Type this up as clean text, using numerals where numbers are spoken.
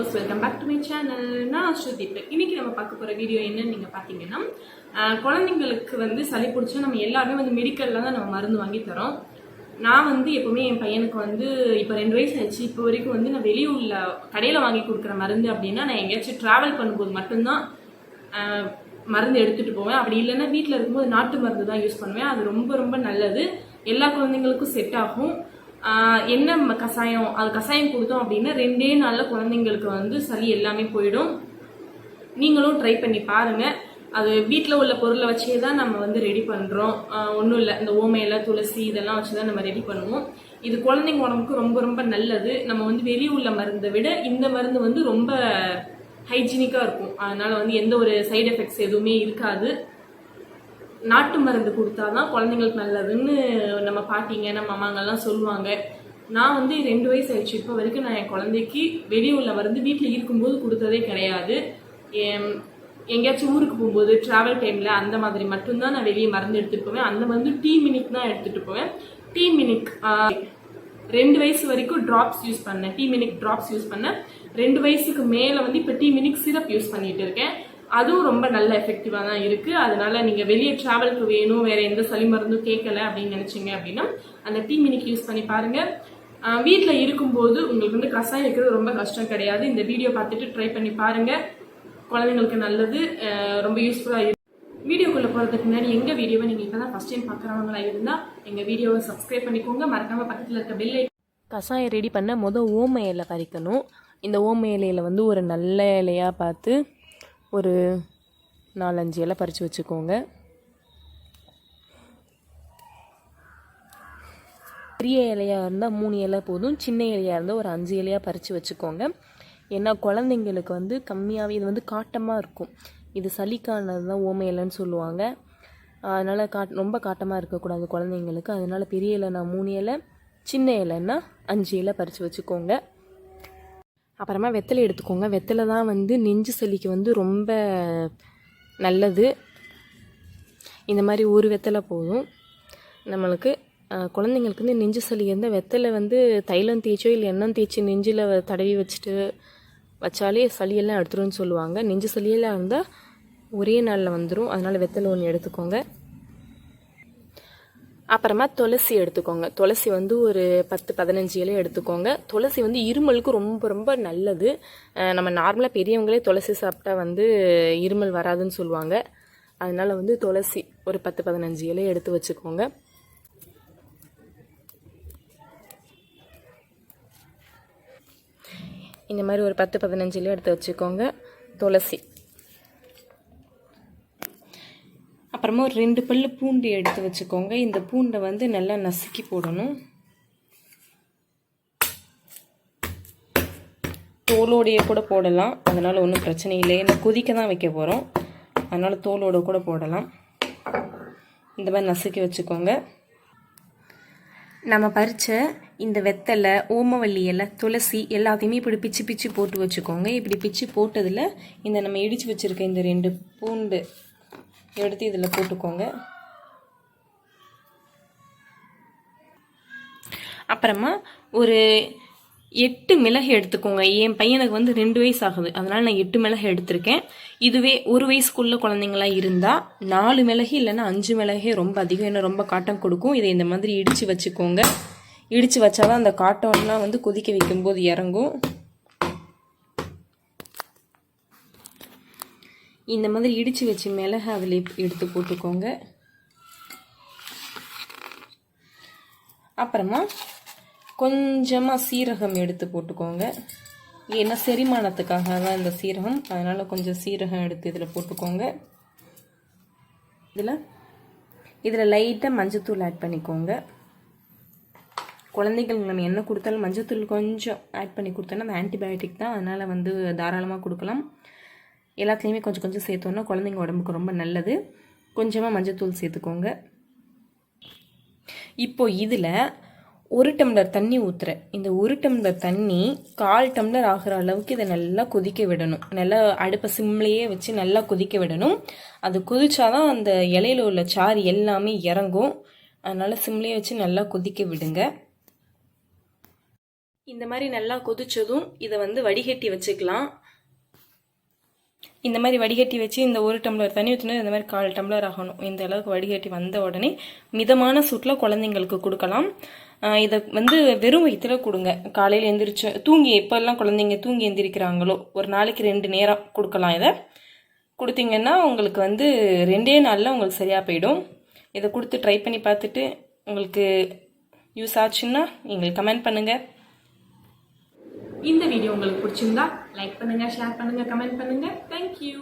Viewers, welcome back to my channel. நான் ஸ்ருதீப். இன்னைக்கு நம்ம பார்க்க போகிற வீடியோ என்னன்னு நீங்கள் பார்த்தீங்கன்னா, குழந்தைங்களுக்கு வந்து சளி பிடிச்சா நம்ம எல்லாருமே வந்து மெடிக்கலில் தான் நம்ம மருந்து வாங்கி தரோம். நான் வந்து எப்போவுமே என் பையனுக்கு வந்து இப்போ 2 வயசு ஆச்சு. இப்போ வரைக்கும் வந்து நான் வெளியூரில் கடையில் வாங்கி கொடுக்குற மருந்து அப்படின்னா நான் எங்கேயாச்சும் ட்ராவல் பண்ணும்போது மட்டும்தான் மருந்து எடுத்துகிட்டு போவேன். அப்படி இல்லைன்னா வீட்டில் இருக்கும்போது நாட்டு மருந்து தான் யூஸ் பண்ணுவேன். அது ரொம்ப ரொம்ப நல்லது, எல்லா குழந்தைங்களுக்கும் செட் ஆகும். என்ன கஷாயம், அது கஷாயம் கொடுத்தோம் அப்படின்னா 2 நாளில் குழந்தைங்களுக்கு வந்து சளி எல்லாமே போயிடும். நீங்களும் ட்ரை பண்ணி பாருங்கள். அது வீட்டில் உள்ள பொருளை வச்சே தான் நம்ம வந்து ரெடி பண்ணுறோம். ஒன்றும் இல்லை, இந்த ஓமையில துளசி இதெல்லாம் வச்சு தான் நம்ம ரெடி பண்ணுவோம். இது குழந்தைங்க உடம்புக்கு ரொம்ப ரொம்ப நல்லது. நம்ம வந்து வெளியே உள்ள மருந்தை விட இந்த மருந்து வந்து ரொம்ப ஹைஜீனிக்காக இருக்கும். அதனால வந்து எந்த ஒரு சைடு எஃபெக்ட்ஸ் எதுவுமே இருக்காது. நாட்டு மருந்து கொடுத்தாதான் குழந்தைங்களுக்கு நல்லதுன்னு நம்ம பாட்டிங்க நம்ம அம்மாங்கெல்லாம் சொல்லுவாங்க. நான் வந்து 2 வயசு ஆயிடுச்சு. இப்போ வரைக்கும் நான் என் குழந்தைக்கு வெளியே உள்ள மருந்து வீட்டில் இருக்கும்போது கொடுத்ததே கிடையாது. எங்கேயாச்சும் ஊருக்கு போகும்போது ட்ராவல் டைமில் அந்த மாதிரி மட்டும்தான் நான் வெளியே மருந்து எடுத்துகிட்டு போவேன். அந்த மருந்து டீ மினிக் தான் எடுத்துகிட்டு போவேன். டீ மினிக் 2 வயசு வரைக்கும் ட்ராப்ஸ் யூஸ் பண்ணேன். டீ மினிக் ட்ராப்ஸ் யூஸ் பண்ணேன். 2 வயசுக்கு மேலே வந்து இப்போ டீ மினிக் சிரப் யூஸ் பண்ணிட்டு இருக்கேன். அதுவும் ரொம்ப நல்ல எஃபெக்டிவாக தான் இருக்குது. அதனால நீங்கள் வெளியே ட்ராவலுக்கு வேணும், வேறு எந்த சளி மருந்தும் கேட்கல அப்படின்னு நினச்சிங்க அப்படின்னா அந்த டீ மினிக் யூஸ் பண்ணி பாருங்கள். வீட்டில் இருக்கும்போது உங்களுக்கு வந்து கஷாயம் வைக்கிறது ரொம்ப கஷ்டம் கிடையாது. இந்த வீடியோ பார்த்துட்டு ட்ரை பண்ணி பாருங்கள். குழந்தைங்களுக்கு நல்லது, ரொம்ப யூஸ்ஃபுல்லாக இருக்கும். வீடியோக்குள்ளே போகிறதுக்கு முன்னாடி எங்கள் வீடியோவை நீங்கள் இப்போ தான் ஃபஸ்ட் டைம் பார்க்குறவங்களா இருந்தால் எங்கள் வீடியோவை சப்ஸ்கிரைப் பண்ணிக்கோங்க. மறக்காமல் பக்கத்தில் இருக்க பெல் ஐக்கான். கஷாயம் ரெடி பண்ண ஓம இலை பறிக்கணும். இந்த ஓம இலையில் வந்து ஒரு நல்ல இலையாக பார்த்து ஒரு 4-5 இலை பறித்து வச்சுக்கோங்க. பெரிய இலையாக இருந்தால் 3 இலை போதும். சின்ன இலையாக இருந்தால் ஒரு 5 இலையாக பறித்து வச்சுக்கோங்க. ஏன்னா குழந்தைங்களுக்கு வந்து கம்மியாகவே இது வந்து காட்டமாக இருக்கும். இது சளிக்கானது தான் ஓம இலைன்னு சொல்லுவாங்க. அதனால் ரொம்ப காட்டமாக இருக்கக்கூடாது குழந்தைங்களுக்கு. அதனால் பெரிய இலை நான் 3 இலை, சின்ன இலைன்னா 5 இலை பறித்து வச்சுக்கோங்க. அப்புறமா வெத்தலை எடுத்துக்கோங்க. வெத்தலை தான் வந்து நெஞ்சு சளிக்கு வந்து ரொம்ப நல்லது. இந்த மாதிரி ஒரு வெத்தலை போதும் நம்மளுக்கு. குழந்தைங்களுக்கு வந்து நெஞ்சு சளி இருந்தால் வெத்தலை வந்து தைலம் தேய்ச்சோ இல்லை எண்ணெய் தேய்ச்சி நெஞ்சில் தடவி வச்சாலே சளியெல்லாம் எடுத்துருன்னு சொல்லுவாங்க. நெஞ்சு சளியெல்லாம் இருந்தால் ஒரே நாளில் வந்துடும். அதனால் வெத்தலை 1 எடுத்துக்கோங்க. அப்புறமா துளசி எடுத்துக்கோங்க. துளசி வந்து ஒரு 10-15 இலை எடுத்துக்கோங்க. துளசி வந்து இருமலுக்கு ரொம்ப ரொம்ப நல்லது. நம்ம நார்மலாக பெரியவங்களே துளசி சாப்பிட்டா வந்து இருமல் வராதுன்னு சொல்லுவாங்க. அதனால் வந்து துளசி ஒரு 10-15 இலை எடுத்து வச்சுக்கோங்க. இந்த மாதிரி ஒரு 10-15 இலை எடுத்து வச்சுக்கோங்க துளசி. அப்புறமா ஒரு 2 பல்லு பூண்டு எடுத்து வச்சுக்கோங்க. இந்த பூண்டை வந்து நல்லா நசுக்கி போடணும். தோலோடைய கூட போடலாம், அதனால் ஒன்றும் பிரச்சனை இல்லை. ஏன்னா கொதிக்க தான் வைக்க போகிறோம், அதனால் தோலோட கூட போடலாம். இந்த மாதிரி நசுக்கி வச்சுக்கோங்க. நம்ம பறித்த இந்த வெத்தலை, ஓமவல்லி இலை, துளசி எல்லாத்தையுமே இப்படி பிச்சு பிச்சு போட்டு வச்சுக்கோங்க. இப்படி பிச்சு போட்டதில் இந்த நம்ம இடித்து வச்சுருக்க இந்த 2 பூண்டு எடுத்து இதில் போட்டுக்கோங்க. அப்புறமா ஒரு 8 மிளகு எடுத்துக்கோங்க. என் பையனுக்கு வந்து 2 வயசு ஆகுது, அதனால் நான் 8 மிளகு எடுத்திருக்கேன். இதுவே 1 வயசுக்குள்ள குழந்தைங்களா இருந்தால் 4 மிளகு இல்லைன்னா 5 மிளகே ரொம்ப அதிகம், ஏன்னா ரொம்ப காட்டம் கொடுக்கும். இதை இந்த மாதிரி இடித்து வச்சுக்கோங்க. இடித்து வச்சாதான் அந்த காட்டம்லாம் வந்து கொதிக்க வைக்கும்போது இறங்கும். இந்த மாதிரி இடித்து வச்சு மிளகு அதில் எடுத்து போட்டுக்கோங்க. அப்புறமா கொஞ்சமாக சீரகம் எடுத்து போட்டுக்கோங்க. ஏன்னா செரிமானத்துக்காக தான் இந்த சீரகம், அதனால் கொஞ்சம் சீரகம் எடுத்து இதில் போட்டுக்கோங்க. இதில் லைட்டாக மஞ்சத்தூள் ஆட் பண்ணிக்கோங்க. குழந்தைகளுக்கு நம்ம என்ன கொடுத்தாலும் மஞ்சத்தூள் கொஞ்சம் ஆட் பண்ணி கொடுத்தோன்னா அந்த ஆன்டிபயோட்டிக் தான், அதனால் வந்து தாராளமாக கொடுக்கலாம். எல்லாத்துலேயுமே கொஞ்சம் கொஞ்சம் சேர்த்தோன்னா குழந்தைங்க உடம்புக்கு ரொம்ப நல்லது. கொஞ்சமாக மஞ்சத்தூள் சேர்த்துக்கோங்க. இப்போது இதில் 1 டம்ளர் தண்ணி ஊற்றுறேன். இந்த 1 டம்ளர் தண்ணி 1/4 டம்ளர் ஆகிற அளவுக்கு இதை நல்லா கொதிக்க விடணும். நல்லா அடுப்பை சிம்லேயே வச்சு நல்லா கொதிக்க விடணும். அது கொதிச்சாதான் அந்த இலையில உள்ள சாறு எல்லாமே இறங்கும். அதனால் சிம்லேயே வச்சு நல்லா கொதிக்க விடுங்க. இந்த மாதிரி நல்லா கொதிச்சதும் இதை வந்து வடிகட்டி வச்சுக்கலாம். இந்த மாதிரி வடிகட்டி வச்சு இந்த 1 டம்ளர் தண்ணி ஊற்றினா இந்த மாதிரி 1/4 டம்ளர் ஆகணும். இந்த அளவுக்கு வடிகட்டி வந்த உடனே மிதமான சூட்டில் குழந்தைங்களுக்கு கொடுக்கலாம். இதை வந்து வெறும் வயிற்றுல கொடுங்க. காலையில் எந்திரிச்சு எப்போல்லாம் குழந்தைங்க தூங்கி எந்திரிக்கிறாங்களோ ஒரு நாளைக்கு 2 நேரம் கொடுக்கலாம். இதை கொடுத்தீங்கன்னா உங்களுக்கு வந்து 2 நாளில் உங்களுக்கு சரியாக போயிடும். இதை கொடுத்து ட்ரை பண்ணி பார்த்துட்டு உங்களுக்கு யூஸ் ஆச்சுன்னா எங்களுக்கு கமெண்ட் பண்ணுங்கள். இந்த வீடியோ உங்களுக்கு பிடிச்சிருந்தா லைக் பண்ணுங்க, ஷேர் பண்ணுங்க, கமெண்ட் பண்ணுங்க. தேங்க்யூ.